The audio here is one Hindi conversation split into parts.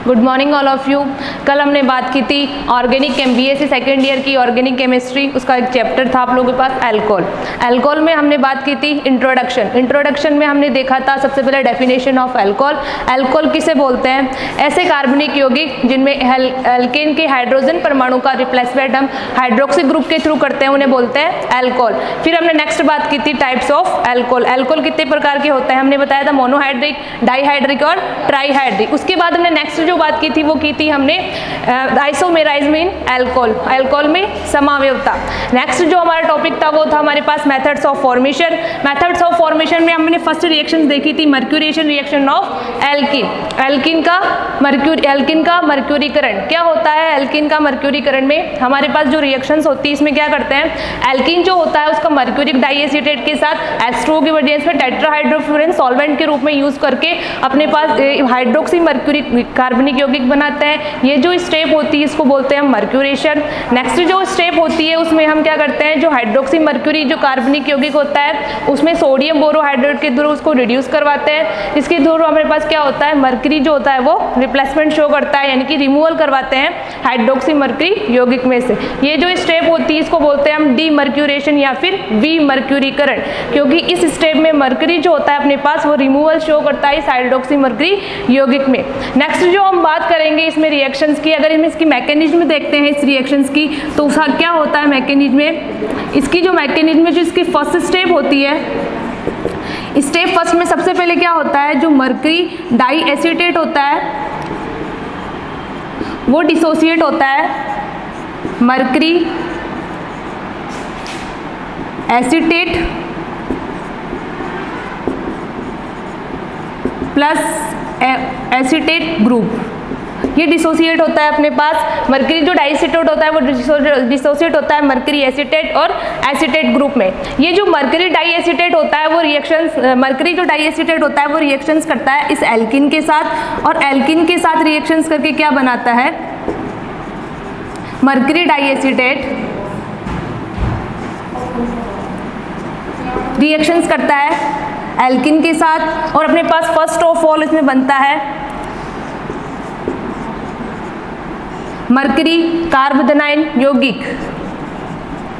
Good morning all of you. कल हमने बात की थी ऑर्गेनिक बीएससी सेकेंड ईयर की ऑर्गेनिक केमिस्ट्री, उसका एक चैप्टर था आप लोगों के पास अल्कोहल। अल्कोहल में हमने बात की थी इंट्रोडक्शन में हमने देखा था सबसे पहले डेफिनेशन ऑफ अल्कोहल। अल्कोहल किसे बोलते हैं? ऐसे कार्बनिक यौगिक जिनमें एल्केन के हाइड्रोजन परमाणु का रिप्लेसमेंट हम हाइड्रोक्सी ग्रुप के थ्रू करते हैं, उन्हें बोलते हैं अल्कोहल। फिर हमने नेक्स्ट बात की थी टाइप्स ऑफ अल्कोहल। अल्कोहल कितने प्रकार के होते हैं हमने बताया था, मोनोहाइड्रिक, डाईहाइड्रिक और ट्राईहाइड्रिक। उसके बाद हमने नेक्स्ट जो बात की थी वो की थी हमने आइसोमेराइज्म इन अल्कोहल, अल्कोहल में समावयवता। नेक्स्ट जो हमारा टॉपिक था वो था हमारे पास methods of formation. Methods of formation में हमने फर्स्ट रिएक्शन देखी थी mercuration reaction of alkene. Alkene का मर्क्यूरीकरण क्या होता है? एल्कीन का मर्क्यूरीकरण में हमारे पास जो रिएक्शंस होती है इसमें क्या करते हैं, एल्कीन जो होता है उसका मर्क्यूरिक डाइएसिटेट के साथ H2O की वजह से टेट्राहाइड्रोफ्लोरिन सॉल्वेंट के रूप में यूज करके अपने पास हाइड्रोक्सी मर्क्यूरिक कार्बनिक यौगिक बनाते हैं। ये जो स्टेप होती है इसको बोलते हैं हम मर्क्यूरेशन। नेक्स्ट जो स्टेप होती है उसमें हम क्या करते हैं, जो हाइड्रोक्सी मर्क्यूरी जो कार्बनिक यौगिक होता है उसमें सोडियम बोरोहाइड्रेट के थ्रू उसको रिड्यूस करवाते हैं। इसके थ्रू हमारे पास क्या होता है, मर्क्यूरी जो होता है वो रिप्लेसमेंट शो करता है, यानी कि रिमूवल करवाते हैं हाइड्रोक्सी मर्क्यूरी यौगिक में से। ये जो स्टेप होती है इसको बोलते हैं हम डीमर्क्यूरेशन या फिर विमर्क्यूरीकरण, क्योंकि इस स्टेप में मर्क्यूरी जो होता है अपने पास वो रिमूवल शो करता है इस हाइड्रोक्सी मर्क्यूरी यौगिक में। नेक्स्ट जो हम बात करेंगे इसमें रिएक्शंस की, अगर इसकी मैकेनिज्म देखते हैं इस रिएक्शंस की तो उसका क्या होता है मैकेनिज्म में, इसकी जो मैकेनिज्म में जो इसकी फर्स्ट स्टेप होती है, स्टेप फर्स्ट में सबसे पहले क्या होता है, जो मर्क्यूरी डाई एसीटेट होता है वो डिसोसिएट होता है mercury acetate plus acetate group, ये डिसोसिएट होता है अपने पास। मर्क्यूरी जो डाइएसिटेट होता है वो डिसोसिएट होता है मर्क्यूरी एसीटेट और एसीटेट ग्रुप में। ये जो मर्क्यूरी डाइएसिटेट होता है वो रिएक्शंस, मर्क्यूरी जो डाइएसिटेट होता है वो रिएक्शंस करता है इस एल्कीन के साथ, और एल्कीन के साथ रिएक्शंस करके क्या बनाता है, मर्क्यूरी डाइएसिटेट रिएक्शंस करता है एल्कीन के साथ, और अपने पास फर्स्ट ऑफ ऑल इसमें बनता है मर्क्यूरी कार्बोनाइल यौगिक।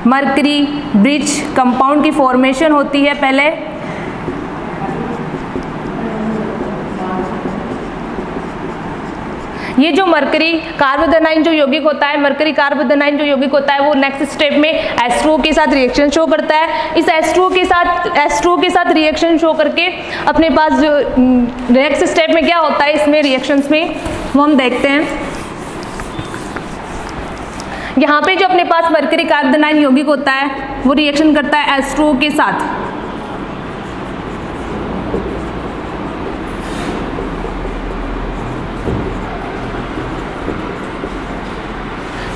मर्क्यूरी ब्रिज कंपाउंड की फॉर्मेशन होती है पहले, ये जो मर्क्यूरी कार्बोनाइन जो यौगिक होता है, मर्क्यूरी कार्बोनाइन जो यौगिक होता है वो नेक्स्ट स्टेप में H2O के साथ रिएक्शन शो करता है। इस H2O के साथ रिएक्शन शो करके अपने पास जो नेक्स्ट स्टेप में क्या होता है इसमें रिएक्शंस में वो हम देखते हैं। यहाँ पे जो अपने पास मर्क्यूरी कार्बोनाइन यौगिक होता है वो रिएक्शन करता है H2O के साथ,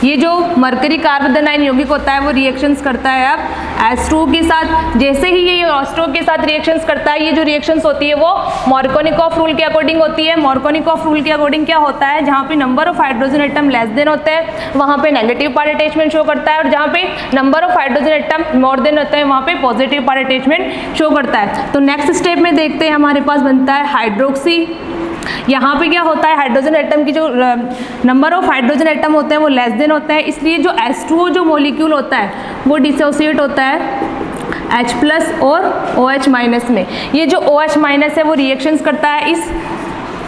ये जो मर्क्यूरी कार्बोनाइन यौगिक होता है वो रिएक्शंस करता है अब H2O के साथ। जैसे ही ये H2O के साथ रिएक्शंस करता है, ये जो रिएक्शंस होती है वो मार्कोनिकॉफ रूल के अकॉर्डिंग होती है। मार्कोनिकॉफ रूल के अकॉर्डिंग क्या होता है, जहाँ पे number of hydrogen atom less than होते हैं वहाँ पे नेगेटिव पार्ट अटैचमेंट शो करता है, और जहाँ पे number of hydrogen atom more than होते हैं वहाँ पे पॉजिटिव पार्ट अटैचमेंट शो करता है। तो नेक्स्ट स्टेप में देखते हैं हमारे पास बनता है हाइड्रोक्सी। यहाँ पे क्या होता है, हाइड्रोजन एटम की जो नंबर ऑफ हाइड्रोजन एटम होते हैं वो लेस देन होता है, इसलिए जो H2O जो मॉलिक्यूल होता है वो डिसोसिएट होता है H प्लस और OH माइनस में। ये जो OH माइनस है वो रिएक्शंस करता है इस,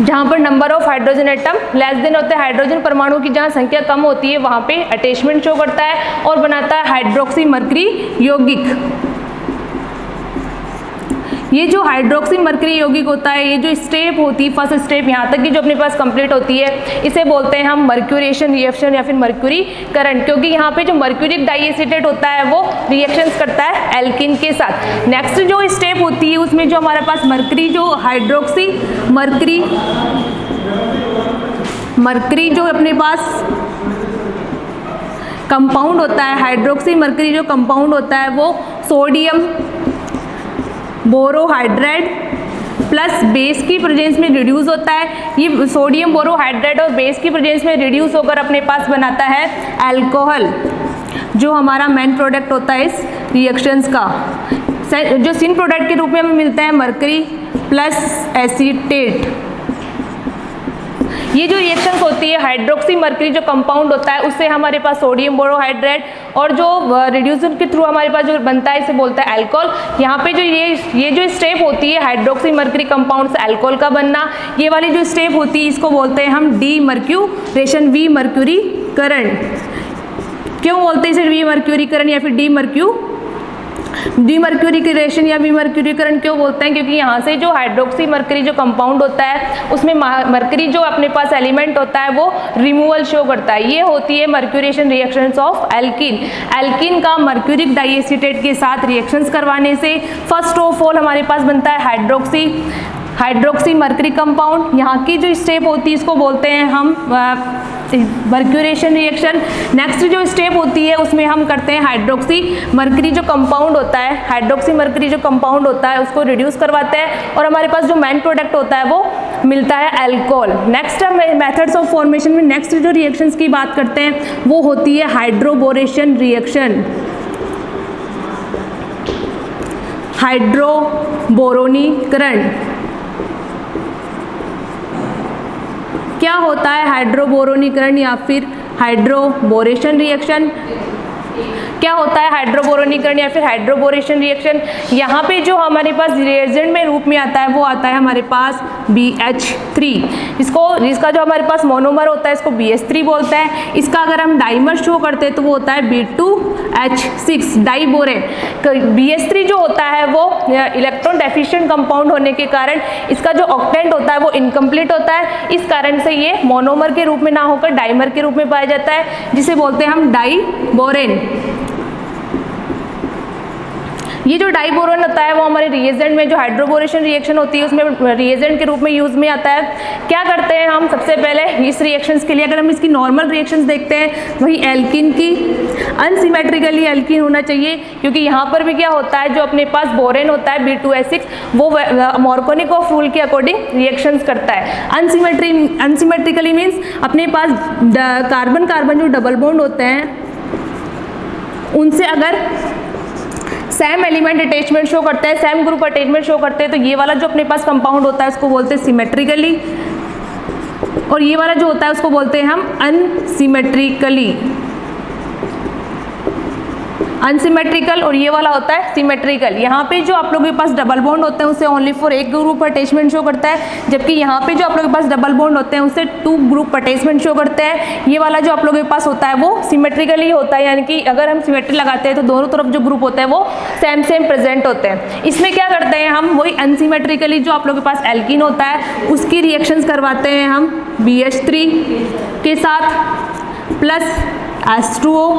जहाँ पर number of hydrogen atom less than होते हैं, हाइड्रोजन परमाणु की जहाँ संख्या कम होती है वहाँ पे अटैचमेंट शो करता है और बनाता है हाइड्रोक्सी मर्क्यूरी यौगिक। ये जो हाइड्रोक्सी मर्क्यूरी यौगिक होता है, ये जो स्टेप होती है फर्स्ट स्टेप यहाँ तक की जो अपने पास कंप्लीट होती है, इसे बोलते हैं हम मर्क्यूरेशन रिएक्शन या फिर मर्क्यूरीकरण, क्योंकि यहाँ पे जो मर्क्यूरिक डाइएसिटेट होता है वो रिएक्शंस करता है एल्कीन के साथ। नेक्स्ट जो स्टेप होती है उसमें जो हमारे पास मर्क्यूरी जो हाइड्रोक्सी मर्क्यूरी जो अपने पास कंपाउंड होता है, हाइड्रोक्सी मर्क्यूरी जो कंपाउंड होता है वो सोडियम बोरोहाइड्रेट प्लस बेस की प्रेजेंस में रिड्यूस होता है। ये सोडियम बोरोहाइड्रेट और बेस की प्रेजेंस में रिड्यूस होकर अपने पास बनाता है अल्कोहल, जो हमारा मेन प्रोडक्ट होता है इस रिएक्शंस का। जो सिन प्रोडक्ट के रूप में हमें मिलता है मर्क्यूरी प्लस एसीटेट। ये जो रिएक्शंस होती है हाइड्रोक्सी मर्करी जो कंपाउंड होता है उससे हमारे पास सोडियम बोरोहाइड्रेट, और जो रिड्यूसर के थ्रू हमारे पास जो बनता है इसे बोलता है अल्कोहल। यहाँ पे जो ये जो स्टेप होती है हाइड्रोक्सी मर्करी कंपाउंड से अल्कोहल का बनना, ये वाली जो स्टेप होती है इसको बोलते हैं हम डीमर्क्यूरेशन, विमर्क्यूरीकरण। क्यों बोलते हैं इसे विमर्क्यूरीकरण या फिर डीमर्क्यूरीकरण या विमर्क्यूरीकरण क्यों बोलते हैं? क्योंकि यहाँ से जो हाइड्रोक्सी मर्करी जो कंपाउंड होता है उसमें मर्करी जो अपने पास एलिमेंट होता है वो रिमूवल शो करता है। ये होती है mercuration reactions of alkene. Alkene का मर्क्यूरिक डाइएसिटेट के साथ रिएक्शंस करवाने से फर्स्ट ऑफ ऑल हमारे पास बनता है हाइड्रोक्सी मर्करी कंपाउंड। यहाँ की जो स्टेप होती है इसको बोलते हैं हम मर्क्यूरेशन रिएक्शन। नेक्स्ट जो स्टेप होती है उसमें हम करते हैं हाइड्रोक्सी मर्करी जो कंपाउंड होता है, हाइड्रोक्सी मर्करी जो कंपाउंड होता है उसको रिड्यूस करवाते हैं और हमारे पास जो मेन प्रोडक्ट होता है वो मिलता है अल्कोहल। नेक्स्ट हम मेथड्स ऑफ फॉर्मेशन में नेक्स्ट जो रिएक्शंस की बात करते हैं वो होती है हाइड्रोबोरेशन रिएक्शन। हाइड्रोबोरोनीकरण क्या होता है? हाइड्रोबोरोनीकरण या फिर हाइड्रोबोरेशन रिएक्शन। क्या होता है हाइड्रोबोरोनीकरण या फिर हाइड्रोबोरेशन रिएक्शन? यहाँ पे जो हमारे पास रिएजेंट में रूप में आता है वो आता है हमारे पास BH3। इसका जो हमारे पास मोनोमर होता है इसको BH3 बोलते हैं। इसका अगर हम डाइमर शो करते हैं तो वो होता है B2H6 डाइबोरेन। BH3 जो होता है वो इलेक्ट्रॉन डेफिशिएंट कंपाउंड होने के कारण इसका जो ऑक्टेंट होता है वो इनकम्प्लीट होता है। इस कारण से ये मोनोमर के रूप में ना होकर डाइमर के रूप में पाया जाता है, जिसे बोलते हैं हम डाइबोरेन। ये जो डाइबोरेन होता है वो हमारे रिएजेंट में जो हाइड्रोबोरेशन रिएक्शन होती है उसमें रिएजेंट के रूप में यूज में आता है। क्या करते हैं हम सबसे पहले इस रिएक्शंस के लिए? अगर हम इसकी नॉर्मल रिएक्शंस देखते हैं वही एल्कीन की अनसिमेट्रिकली एल्कीन होना चाहिए, क्योंकि यहाँ पर भी क्या होता है जो अपने पास बोरेन होता है B2H6 वो मार्कोनिकोव रूल के अकॉर्डिंग रिएक्शंस करता है। अनसिमेट्रिकली मीन्स अपने पास कार्बन कार्बन जो डबल बॉन्ड होते हैं उनसे अगर सेम एलिमेंट अटैचमेंट शो करते हैं, सेम ग्रुप अटैचमेंट शो करते हैं, तो ये वाला जो अपने पास कंपाउंड होता है उसको बोलते हैं सिमेट्रिकली, और ये वाला जो होता है उसको बोलते हैं हम अनसिमेट्रिकल, और ये वाला होता है सिमेट्रिकल। यहाँ पे जो आप लोगों के पास डबल बॉन्ड होते हैं उससे ओनली फॉर एक ग्रुप अटैचमेंट शो करता है, जबकि यहाँ पे जो आप लोगों के पास डबल बॉन्ड होते हैं उससे 2 ग्रुप अटैचमेंट शो करते हैं। ये वाला जो आप लोगों के पास होता है वो सिमेट्रिकली होता है, यानी कि अगर हम सिमेट्री लगाते हैं तो दोनों तरफ जो ग्रुप होते हैं वो सेम प्रेजेंट होते हैं। इसमें क्या करते हैं हम वही अनसिमेट्रिकली जो आप लोगों के पास एल्कीन होता है उसकी रिएक्शंस करवाते हैं हम BH3 के साथ प्लस H2O।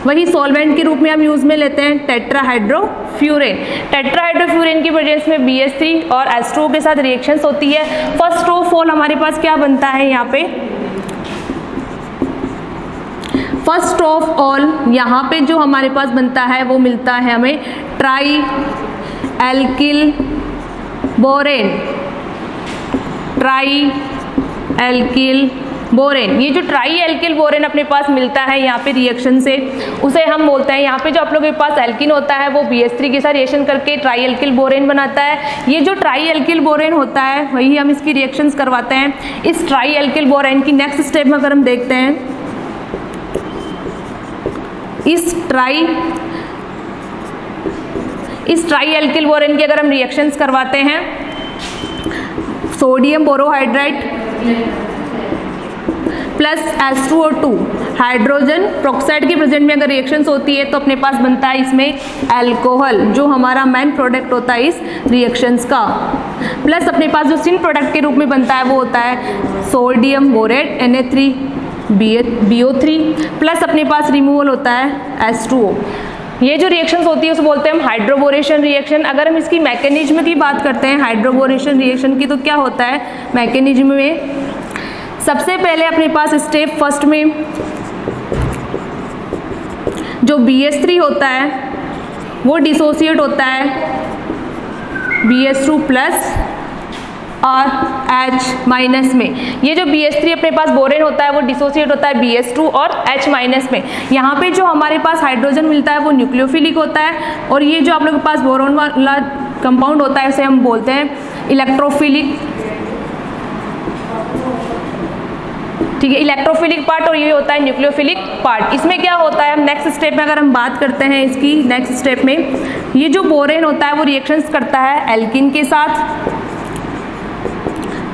वही सॉल्वेंट के रूप में हम यूज में लेते हैं टेट्राहाइड्रोफ्यूरेन। टेट्राहाइड्रोफ्यूरेन की प्रेजेंस में BH3 और H2O के साथ रिएक्शंस होती है। फर्स्ट ऑफ ऑल हमारे पास क्या बनता है यहाँ पे? फर्स्ट ऑफ ऑल यहाँ पे जो हमारे पास बनता है वो मिलता है हमें ट्राई एल्किल बोरेन। ये जो ट्राई एल्किल बोरेन अपने पास मिलता है यहाँ पे रिएक्शन से, उसे हम बोलते हैं, यहाँ पे जो आप लोगों के पास एल्किन होता है वो BH3 के साथ रिएक्शन करके ट्राई एल्किल बोरेन बनाता है। ये जो ट्राई एल्किल बोरेन होता है वही हम इसकी रिएक्शंस करवाते हैं। इस ट्राई एल्किल बोरेन की नेक्स्ट स्टेप में अगर हम देखते हैं, इस ट्राई एल्किल बोरेन की अगर हम रिएक्शंस करवाते हैं, sodium borohydrate plus H2O2 hydrogen peroxide के प्रेजेंट में अगर रिएक्शंस होती है तो अपने पास बनता है इसमें अल्कोहल, जो हमारा मेन प्रोडक्ट होता है इस रिएक्शंस का। प्लस अपने पास जो सिन प्रोडक्ट के रूप में बनता है वो होता है सोडियम बोरेट Na3BO3 प्लस अपने पास रिमूवल होता है H2O। ये जो रिएक्शंस होती है उसे बोलते हैं हम हाइड्रोबोरेशन रिएक्शन। अगर हम इसकी मैकेनिज्म की बात करते हैं हाइड्रोबोरेशन रिएक्शन की, तो क्या होता है मैकेनिज्म में? सबसे पहले अपने पास स्टेप फर्स्ट में जो BH3 होता है वो डिसोसिएट होता है BH2 प्लस और H माइनस में। ये जो BH3 अपने पास बोरेन होता है वो डिसोसिएट होता है BH2 और H माइनस में। यहाँ पे जो हमारे पास हाइड्रोजन मिलता है वो न्यूक्लियोफिलिक होता है, और ये जो आप लोगों के पास बोरोन वाला कंपाउंड होता है उसे हम बोलते हैं इलेक्ट्रोफिलिक। ठीक है, इलेक्ट्रोफिलिक पार्ट और ये होता है न्यूक्लियोफिलिक पार्ट। इसमें क्या होता है, हम नेक्स्ट स्टेप में अगर हम बात करते हैं इसकी, नेक्स्ट स्टेप में ये जो बोरेन होता है वो रिएक्शंस करता है एल्किन के साथ।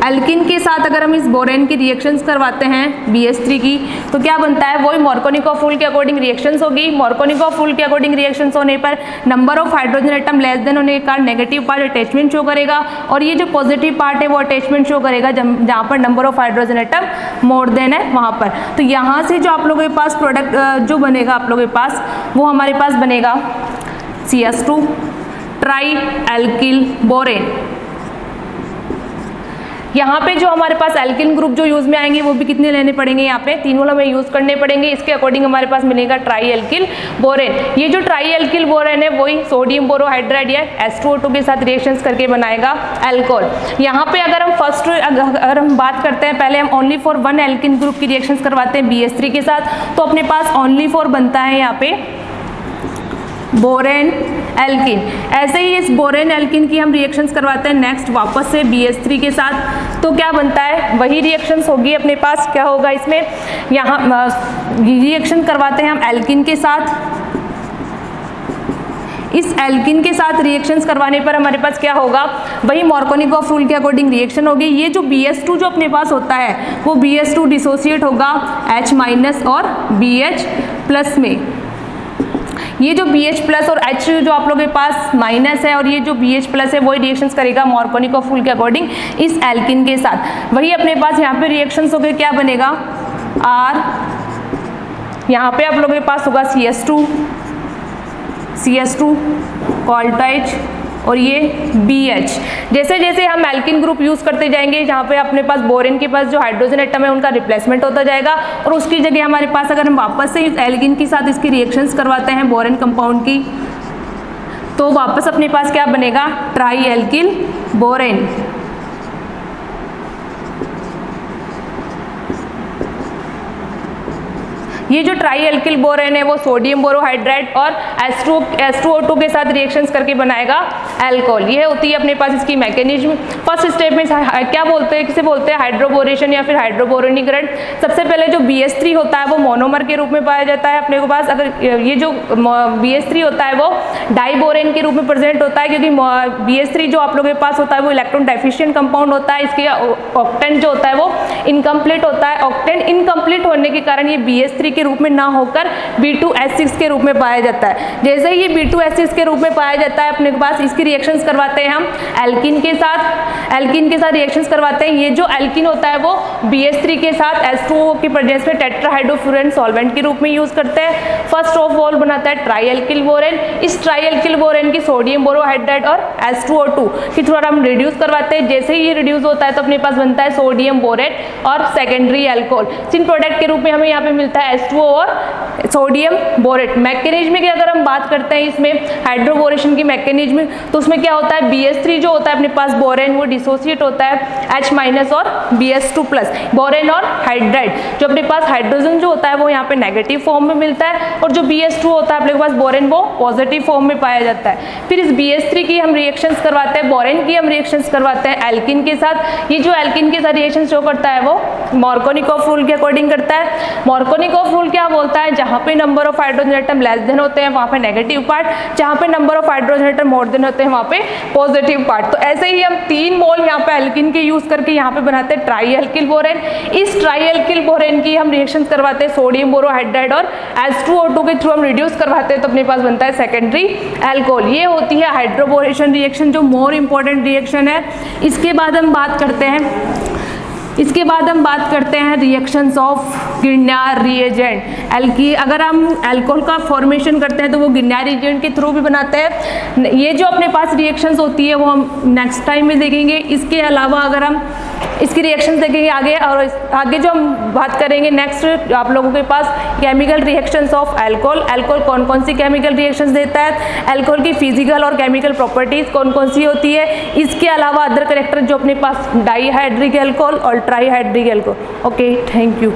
एल्किन के साथ अगर हम इस बोरेन की रिएक्शंस करवाते हैं BH3 की, तो क्या बनता है, वही मार्कोनिकॉफ रूल के अकॉर्डिंग रिएक्शंस होगी। मार्कोनिकॉफ रूल के अकॉर्डिंग रिएक्शंस होने पर number of hydrogen atom less than होने के कारण नेगेटिव पार्ट अटैचमेंट शो करेगा, और ये जो पॉजिटिव पार्ट है वो अटैचमेंट शो करेगा जहाँ पर number of hydrogen atom more than है वहाँ पर। तो यहाँ से जो आप लोगों के पास प्रोडक्ट जो बनेगा आप लोगों के पास, वो हमारे पास बनेगा CS2 ट्राई एल्किल बोरेन। यहाँ पे जो हमारे पास एल्किन ग्रुप जो यूज में आएंगे वो भी कितने लेने पड़ेंगे, यहाँ पे तीनों हमें यूज करने पड़ेंगे। इसके अकॉर्डिंग हमारे पास मिलेगा ट्राई एल्किल बोरेन। ये जो ट्राई एल्किल बोरेन है वही सोडियम बोरोहाइड्राइड या H2O2 के साथ रिएक्शंस करके बनाएगा एल्कोहल। यहाँ पे अगर हम फर्स्ट अगर हम बात करते हैं, पहले हम only for one alkene group की रिएक्शंस करवाते हैं BH3 के साथ, तो अपने पास ओनली फॉर बनता है यहाँ पे बोरेन एल्किन। ऐसे ही इस बोरेन एल्किन की हम रिएक्शंस करवाते हैं नेक्स्ट वापस से BH3 के साथ, तो क्या बनता है, वही रिएक्शंस होगी अपने पास। क्या होगा इसमें, यहाँ रिएक्शन करवाते हैं हम एल्किन के साथ। इस एल्किन के साथ रिएक्शंस करवाने पर हमारे पास क्या होगा, वही मार्कोनिकॉफ रूल के अकॉर्डिंग रिएक्शन होगी। ये जो BH2 जो अपने पास होता है वो BH2 डिसोसिएट होगा H- और BH+ में। ये जो BH+ और H जो आप लोगों के पास माइनस है और ये जो BH+ है वही रिएक्शंस करेगा मार्कोनिकॉफ रूल के अकॉर्डिंग इस एल्किन के साथ। वही अपने पास यहाँ पे रिएक्शंस हो गए, क्या बनेगा R, यहाँ पे आप लोगों के पास होगा CS2 कॉल्टाइज और ये BH। जैसे जैसे हम एल्किन ग्रुप यूज करते जाएंगे, जहाँ पे अपने पास बोरेन के पास जो हाइड्रोजन एटम है उनका रिप्लेसमेंट होता जाएगा, और उसकी जगह हमारे पास अगर हम वापस से इस एल्किन के साथ इसकी रिएक्शंस करवाते हैं बोरेन कंपाउंड की, तो वापस अपने पास क्या बनेगा, ट्राई एल्किल बोरेन। ये जो ट्राई एल्किल बोरेन है वो सोडियम बोरोहाइड्राइड और H2O2 के साथ रिएक्शंस करके बनाएगा अल्कोहल। ये होती है अपने पास इसकी मैकेनिज्म। फर्स्ट स्टेप में क्या बोलते हैं, किसे बोलते हैं, हाइड्रोबोरेशन या फिर हाइड्रोबोरोनीकरण। सबसे पहले जो BH3 होता है वो मोनोमर के रूप में पाया जाता है अपने के पास। अगर ये जो BH3 होता है वो डाइबोरेन के रूप में प्रेजेंट होता है, क्योंकि BH3 जो आप लोगों के पास होता है वो इलेक्ट्रॉन डेफिशिएंट कंपाउंड होता है। इसके ऑक्टेन जो होता है वो इनकम्प्लीट होता है। ऑक्टेन इनकम्प्लीट होने के कारण ये BH3 के रूप में ना होकर B2H6 के रूप में पाया जाता है। जैसे ही ये B2H6 के रूप में पाया जाता है अपने पास, इसकी रिएक्शंस करवाते हैं हम एल्किन के साथ। एल्किन के साथ रिएक्शंस करवाते हैं। ये जो एल्किन होता है वो BH3 के साथ H2O के प्रेजेंस में टेट्राहाइड्रोफ्यूरन सॉल्वेंट के रूप में यूज करते हैं। फर्स्ट ऑफ ऑल बनाता है ट्राई एल्किल बोरेन। इस ट्राई एल्किल बोरेन की सोडियम बोरोहाइड्राइड और H2O2 की थोड़ा हम रिड्यूस करवाते हैं। जैसे ही ये रिड्यूस होता है तो अपने पास बनता है सोडियम बोरेट और सेकेंडरी एल्कोहल। जिन प्रोडक्ट के रूप में हमें यहाँ पे मिलता है H2O और सोडियम बोरेट। मैकेनिज्म की अगर हम बात करते हैं इसमें हाइड्रोबोरेशन की मैकेनिज्म, तो उसमें क्या होता है, BH3 जो होता है अपने पास बोरेन वो डिसोसिएट होता है H- और BH2+। बोरेन और हाइड्राइड जो अपने पास हाइड्रोजन जो होता है वो यहाँ पे नेगेटिव फॉर्म में मिलता है, और जो BH2 होता है अपने पास बोरेन वो पॉजिटिव फॉर्म में पाया जाता है। फिर इस BH3 की हम रिएक्शंस करवाते हैं, बोरेन की हम रिएक्शंस करवाते हैं एल्किन के साथ। ये जो एल्किन के साथ रिएक्शन शो करता है वो मार्कोनिकॉफ रूल के अकॉर्डिंग करता है। मार्कोनिकॉफ रूल क्या बोलता है, जहाँ पे number of hydrogen atom less than होते हैं वहाँ पे नेगेटिव पार्ट, जहाँ पे number of hydrogen atom more than होते हैं वहाँ पे पॉजिटिव पार्ट। तो ऐसे ही हम 3 मोल यहाँ पे एल्किन के यूज करके यहाँ पे बनाते हैं ट्राई एल्किल बोरेन। इस ट्राई एल्किल बोरेन की हम रिएक्शंस करवाते हैं सोडियम बोरोहाइड्राइड और H2O2 के थ्रू हम रिड्यूस करवाते हैं, तो अपने पास बनता है सेकेंडरी एल्कोहल। ये होती है हाइड्रोबोरेशन रिएक्शन, जो मोर इंपॉर्टेंट रिएक्शन है। इसके बाद हम बात करते हैं रिएक्शंस ऑफ गिरनार रिएजेंट। अगर हम अल्कोहल का फॉर्मेशन करते हैं तो वो गिरनार रिएजेंट के थ्रू भी बनाते हैं। ये जो अपने पास रिएक्शंस होती है वो हम नेक्स्ट टाइम में देखेंगे। इसके अलावा अगर हम इसकी रिएक्शंस देखेंगे आगे, और आगे जो हम बात करेंगे नेक्स्ट आप लोगों के पास chemical reactions of alcohol. Alcohol कौन कौन सी केमिकल रिएक्शंस देता है, अल्कोहल की फिजिकल और केमिकल प्रॉपर्टीज कौन कौन सी होती है। इसके अलावा अदर करेक्टर जो अपने पास डाईहाइड्रिक अल्कोहल और trihydric alcohol. Okay, thank you.